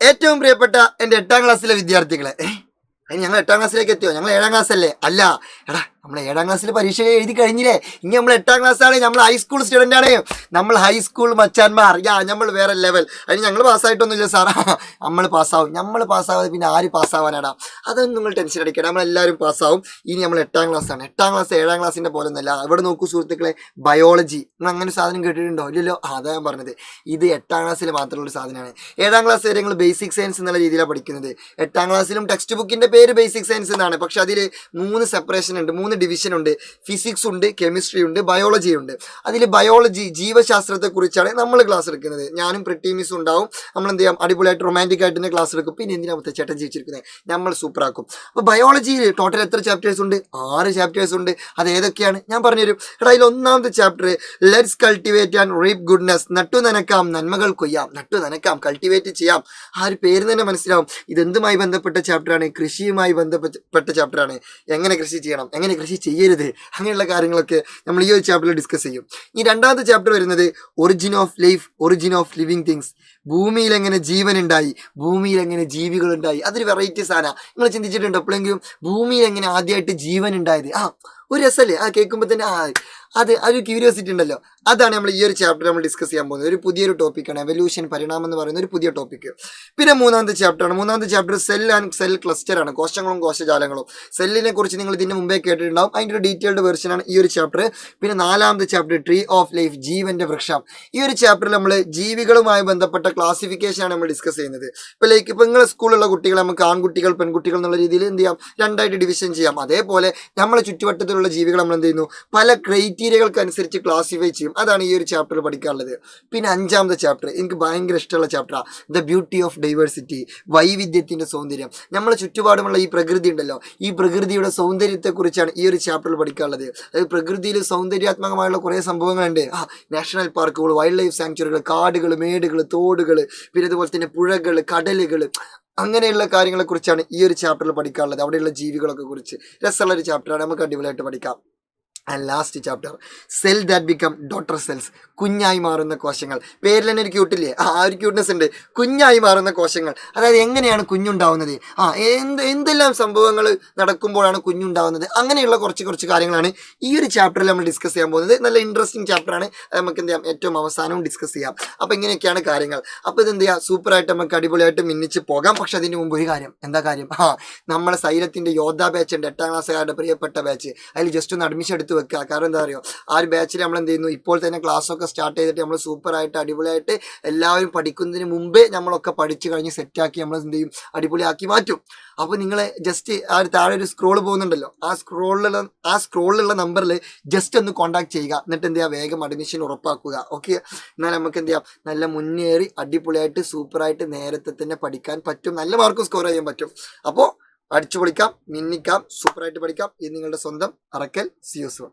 ഏറ്റവും പ്രിയപ്പെട്ട എൻ്റെ 8ാം ക്ലാസ്സിലെ വിദ്യാർത്ഥികളെ, അതിന് ഞങ്ങൾ 8ാം ക്ലാസ്സിലേക്ക് എത്തിയോ? ഞങ്ങൾ 7ാം ക്ലാസ് അല്ലേ? അല്ല, എടാ നമ്മൾ 7ാം ക്ലാസ്സിൽ പരീക്ഷ എഴുതി കഴിഞ്ഞില്ലേ? ഇനി നമ്മൾ 8ാം ക്ലാസ് ആണ്. നമ്മൾ ഹൈസ്കൂൾ സ്റ്റുഡൻ്റ് ആണ്. നമ്മൾ ഹൈസ്കൂൾ മച്ചാന്മാർ. നമ്മൾ വേറെ ലെവൽ. അതിന് ഞങ്ങൾ പാസ്സായിട്ടൊന്നുമില്ല സാറാ. നമ്മൾ പാസ്സാവും. നമ്മൾ പാസ്സാവാതെ പിന്നെ ആര് പാസ്സാവാനാടാ? അതൊന്നും നിങ്ങൾ ടെൻഷൻ അടിക്കട്ടെ, നമ്മളെല്ലാവരും പാസ്സാവും. ഇനി നമ്മൾ 8ാം ക്ലാസ് ആണ്. 8ാം ക്ലാസ് 7ാം ക്ലാസ്സിൻ്റെ പോലെ ഒന്നുമല്ല. ഇവിടെ നോക്കൂ സുഹൃത്തുക്കളെ, ബയോളജി. നിങ്ങൾ അങ്ങനെ സാധനം കേട്ടിട്ടുണ്ടോ? ഇല്ലല്ലോ. അതാ ഞാൻ പറഞ്ഞത്, ഇത് 8ാം ക്ലാസ്സിൽ മാത്രമുള്ള സാധനമാണ്. 7ാം ക്ലാസ് വരെ നിങ്ങൾ ബേസിക് സയൻസ് എന്നുള്ള രീതിയിലാണ് പഠിക്കുന്നത്. 8ാം ക്ലാസ്സിലും ടെക്സ്റ്റ് ബുക്കിൻ്റെ പേര് ബേസിക് സയൻസ് എന്നാണ്. പക്ഷെ അതിൽ 3 സെപ്പറേഷൻ ഉണ്ട്, 3 ഡിവിഷൻ ഉണ്ട്. ഫിസിക്സ് ഉണ്ട്, കെമിസ്ട്രി ഉണ്ട്, ബയോളജി ഉണ്ട്. അതിൽ ബയോളജി ജീവശാസ്ത്രത്തെക്കുറിച്ചാണ് നമ്മൾ ക്ലാസ് എടുക്കുന്നത്. ഞാനും പ്രിട്ടീമിസും ഉണ്ടാവും. നമ്മൾ എന്ത് ചെയ്യാം, അടിപൊളിയായിട്ട് റൊമാൻറ്റിക് ആയിട്ട് തന്നെ ക്ലാസ് എടുക്കും. പിന്നെ എന്തിനാമത്തെ ചേട്ടൻ ജീവിച്ചിരിക്കുന്നത്, നമ്മൾ സൂപ്പറാക്കും. അപ്പോൾ ബയോളജിയിൽ ടോട്ടൽ എത്ര ചാപ്റ്റേഴ്സ് ഉണ്ട്? 6 ചാപ്റ്റേഴ്സ് ഉണ്ട്. അത് ഏതൊക്കെയാണ് ഞാൻ പറഞ്ഞുതരും. എടാ, അതിൽ ഒന്നാമത്തെ chapter let's cultivate and reap goodness. നട്ടു നനക്കാം, നന്മകൾ കൊയ്യാം. നട്ടു നനക്കാം, കൾട്ടിവേറ്റ് ചെയ്യാം. ആ ഒരു പേര് തന്നെ മനസ്സിലാവും ഇതെന്തുമായി ബന്ധപ്പെട്ട ചാപ്റ്ററാണ്. കൃഷിയുമായി ബന്ധപ്പെട്ട ചാപ്റ്ററാണ്. എങ്ങനെ കൃഷി ചെയ്യണം, എങ്ങനെ കൃഷി ചെയ്യരുത്, അങ്ങനെയുള്ള കാര്യങ്ങളൊക്കെ നമ്മൾ ഈ ഒരു ചാപ്റ്ററിൽ ഡിസ്കസ് ചെയ്യും. ഈ രണ്ടാമത്തെ ചാപ്റ്റർ വരുന്നത് origin of life, origin of living things. ഭൂമിയിൽ എങ്ങനെ ജീവൻ ഉണ്ടായി, ഭൂമിയിൽ എങ്ങനെ ജീവികൾ ഉണ്ടായി. അതൊരു വെറൈറ്റി സാധനമാണ്. നിങ്ങൾ ചിന്തിച്ചിട്ടുണ്ടോ എപ്പോഴെങ്കിലും ഭൂമിയിൽ എങ്ങനെ ആദ്യമായിട്ട് ജീവൻ ഉണ്ടായത്? ഒരു രസമല്ലേ കേൾക്കുമ്പോൾ തന്നെ? അത് ഒരു ക്യൂരിയോസിറ്റി ഉണ്ടല്ലോ. അതാണ് നമ്മൾ ഈ ഒരു ചാപ്റ്റർ നമ്മൾ ഡിസ്കസ് ചെയ്യാൻ പോകുന്നത്. ഒരു പുതിയൊരു ടോപ്പിക്കാണ് എവല്യൂഷൻ, പരിണാമം എന്ന് പറയുന്ന ഒരു പുതിയ ടോപ്പിക്ക്. പിന്നെ മൂന്നാമത്തെ chapter cell and cell cluster ആണ്. കോശങ്ങളും കോശജാലങ്ങളും. സെല്ലിനെ കുറിച്ച് നിങ്ങൾ ഇതിന് മുമ്പേ കേട്ടിട്ടുണ്ടാവും. അതിൻ്റെ ഒരു ഡീറ്റെയിൽഡ് വെർഷനാണ് ഈ ഒരു ചാപ്റ്റർ. പിന്നെ നാലാമത്തെ ചാപ്റ്റർ ട്രീ ഓഫ് ലൈഫ്, ജീവന്റെ വൃക്ഷം. ഈ ഒരു ചാപ്റ്ററിൽ നമ്മൾ ജീവികളുമായി ബന്ധപ്പെട്ട ക്ലാസിഫിക്കേഷൻ ആണ് നമ്മൾ ഡിസ്കസ് ചെയ്യുന്നത്. ഇപ്പോൾ നിങ്ങളുടെ സ്കൂളിലുള്ള കുട്ടികളെ നമുക്ക് ആൺകുട്ടികൾ പെൺകുട്ടികൾ എന്നുള്ള രീതിയിൽ എന്ത് ചെയ്യാം, 2ആയിട്ട് ഡിവിഷൻ ചെയ്യാം. അതേപോലെ നമ്മളെ ചുറ്റുവട്ടത്തിലുള്ള ജീവികൾ നമ്മൾ എന്ത് ചെയ്യുന്നു, പല ക്രൈറ്റീരിയകൾക്ക് അനുസരിച്ച് ക്ലാസിഫൈ ചെയ്യും. അതാണ് ഈ ഒരു ചാപ്റ്ററിൽ പഠിക്കാനുള്ളത്. പിന്നെ 5ാമത്തെ ചാപ്റ്റർ എനിക്ക് ഭയങ്കര ഇഷ്ടമുള്ള ചാപ്റ്ററാണ്, ദ ബ്യൂട്ടി ഓഫ് ഡൈവേഴ്സിറ്റി, വൈവിധ്യത്തിൻ്റെ സൗന്ദര്യം. നമ്മളെ ചുറ്റുപാടുമുള്ള ഈ പ്രകൃതി ഉണ്ടല്ലോ, ഈ പ്രകൃതിയുടെ സൗന്ദര്യത്തെക്കുറിച്ചാണ് ഈ ഒരു ചാപ്റ്ററിൽ പഠിക്കാനുള്ളത്. അതായത് പ്രകൃതിയിൽ സൗന്ദര്യാത്മകമായുള്ള കുറേ സംഭവങ്ങളുണ്ട്. നാഷണൽ പാർക്കുകൾ, വൈൽഡ് ലൈഫ് സാങ്ച്വറികൾ, കാടുകൾ, മേടുകൾ, തോടുകൾ, പിന്നെ അതുപോലെ തന്നെ പുഴകൾ, കടലുകൾ, അങ്ങനെയുള്ള കാര്യങ്ങളെക്കുറിച്ചാണ് ഈ ഒരു ചാപ്റ്ററിൽ പഠിക്കാനുള്ളത്. അവിടെയുള്ള ജീവികളൊക്കെ കുറിച്ച് രസമുള്ളൊരു ചാപ്റ്ററാണ്. നമുക്ക് അടിപൊളിയായിട്ട് പഠിക്കാം. And last chapter cell that become daughter cells, കുഞ്ഞായി മാറുന്ന കോശങ്ങൾ. പേരിൽ തന്നെ ഒരു ക്യൂട്ടില്ലേ? ഒരു ക്യൂട്ട്നെസ് ഉണ്ട്. കുഞ്ഞായി മാറുന്ന കോശങ്ങൾ, അതായത് എങ്ങനെയാണ് കുഞ്ഞുണ്ടാവുന്നത്, എന്തെല്ലാം സംഭവങ്ങൾ നടക്കുമ്പോഴാണ് കുഞ്ഞുണ്ടാവുന്നത്, അങ്ങനെയുള്ള കുറച്ച് കാര്യങ്ങളാണ് ഈ ഒരു ചാപ്റ്ററിൽ നമ്മൾ ഡിസ്കസ് ചെയ്യാൻ പോകുന്നത്. നല്ല ഇൻട്രസ്റ്റിംഗ് ചാപ്റ്ററാണ്. അത് നമുക്ക് എന്ത് ചെയ്യാം, ഏറ്റവും അവസാനവും ഡിസ്കസ് ചെയ്യാം. അപ്പോൾ ഇങ്ങനെയൊക്കെയാണ് കാര്യങ്ങൾ. അപ്പോൾ ഇതെന്ത് ചെയ്യുക, സൂപ്പറായിട്ട് നമുക്ക് അടിപൊളിയായിട്ട് മിന്നിച്ച് പോകാം. പക്ഷെ അതിന് മുമ്പ് ഒരു കാര്യം. എന്താ കാര്യം? നമ്മളെ സൈലത്തിൻ്റെ യോദ്ധാ ബാച്ച് ഉണ്ട്, 8ാം ക്ലാസ്സുകാരുടെ പ്രിയപ്പെട്ട ബാച്ച്. അതിൽ ജസ്റ്റ് ഒന്ന് അഡ്മിഷൻ എടുത്ത് വെക്കുക. കാരണം എന്താ പറയുക, ആ ഒരു ബാച്ചിൽ നമ്മൾ എന്ത് ചെയ്യുന്നു, ഇപ്പോൾ തന്നെ ക്ലാസ്സൊക്കെ സ്റ്റാർട്ട് ചെയ്തിട്ട് നമ്മൾ സൂപ്പറായിട്ട് അടിപൊളിയായിട്ട് എല്ലാവരും പഠിക്കുന്നതിന് മുമ്പേ നമ്മളൊക്കെ പഠിച്ചു കഴിഞ്ഞ് സെറ്റാക്കി നമ്മൾ എന്ത് ചെയ്യും, അടിപൊളിയാക്കി മാറ്റും. അപ്പോൾ നിങ്ങൾ ജസ്റ്റ് ആ ഒരു താഴെ ഒരു സ്ക്രോൾ പോകുന്നുണ്ടല്ലോ, ആ സ്ക്രോളിലുള്ള നമ്പറിൽ ജസ്റ്റ് ഒന്ന് കോൺടാക്ട് ചെയ്യുക. എന്നിട്ട് എന്ത് ചെയ്യുക, വേഗം അഡ്മിഷൻ ഉറപ്പാക്കുക. ഓക്കെ, എന്നാൽ നമുക്ക് എന്ത് ചെയ്യാം, നല്ല മുന്നേറി അടിപൊളിയായിട്ട് സൂപ്പറായിട്ട് നേരത്തെ തന്നെ പഠിക്കാൻ പറ്റും, നല്ല മാർക്ക് സ്കോർ ചെയ്യാൻ പറ്റും. അപ്പോൾ അടിച്ചു പൊളിക്കാം, മിന്നിക്കാം, സൂപ്പറായിട്ട് പഠിക്കാം. ഇത് നിങ്ങളുടെ സ്വന്തം അറക്കൽ സിയോസ്.